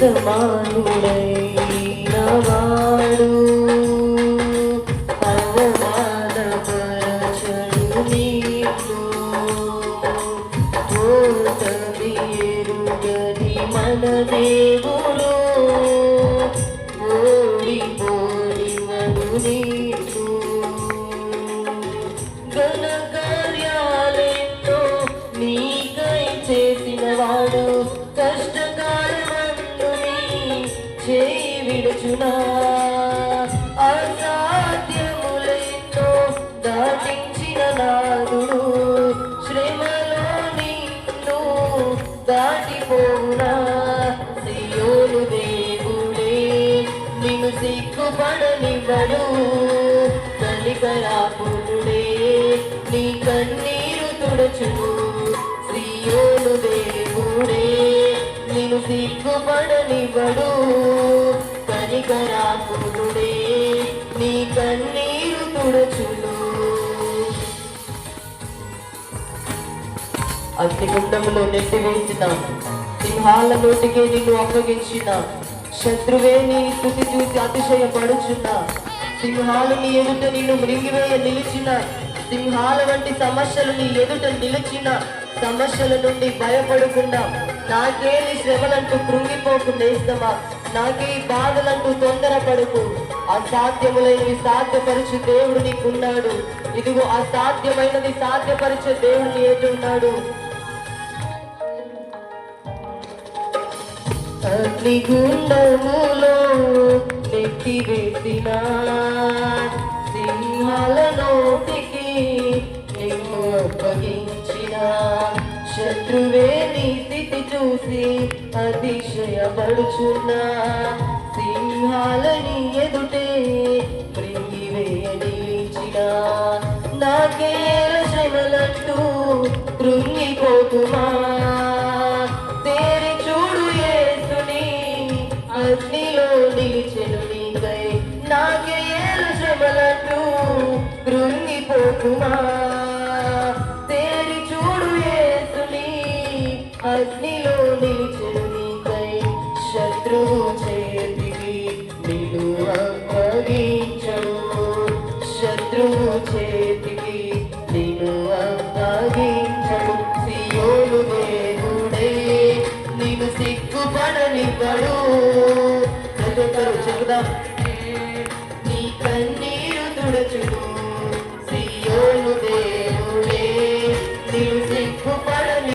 సమానుడైన వాడు అవమానపరచడు నీకు ఓటమి ఎరుగని మన దేవుడు ఓడిపోనివడు నీకు ఘన కార్యాలెన్నో నీకై చేసిన వాడు కష్టకాలమందు నీ చేయి విడుచునా అసాధ్యములెన్నో దాటించిన నాదుడు శ్రమలో నిన్ను దాటిపోవునా సియోను దేవుడే నిన్ను సిగ్గుపడనివ్వడు కనికరాపుడే నీ కన్నీరు తుడచును సియోను దేవుడే నిన్ను సిగ్గుపడనివ్వడు కనికరాపుడే నీ కన్నీరు తుడచును. అగ్నిగుండంలో నెట్టివేసిన సింహాల నోటికి నిన్ను అప్పగించిన శత్రువే నీ స్థుతి చూసి అతిశయపడుచున్న సింహాలు నీ ఎదుట నిన్ను మృంగివేయ నిలిచిన సింహాల వంటి సమస్యలు నీ ఎదుట నిలిచిన సమస్యల నుండి భయపడకుండా నాకే నీ శ్రమలంటూ కృంగిపోకుండా ఇస్తామా నాకే బాధలంటూ తొందరపడుకు అసాధ్యములైనవి సాధ్యపరచు దేవుడు నీకున్నాడు ఇదిగో అసాధ్యమైనది సాధ్యపరిచే దేవుడు నీ ఎదురున్నాడు. అగ్నిగుండములో నెట్టివేసిన సింహాల నోటికి నిన్ను అప్పగించిన శత్రువే నీ స్థితి చూసి అతిశయపడుచున్నా సింహాలని ఎదుటే మృంగివేయ నిలిచిన నాకే శ్రమలంటూ కృంగిపోతుమా అగ్నిలో నిలిచెను నీకై నాకే శ్రమలంటూ కృంగిపోకుమా తేరి చూడు యేసుని అగ్నిలో నిలిచెను నీకై శత్రువు చేతికి నిన్ను అప్పగించడు శత్రువు చేతికి నిన్ను అప్పగించడు సియోను దేవుడే నిన్ను సిగ్గుపడనివ్వడు. చెబుదాం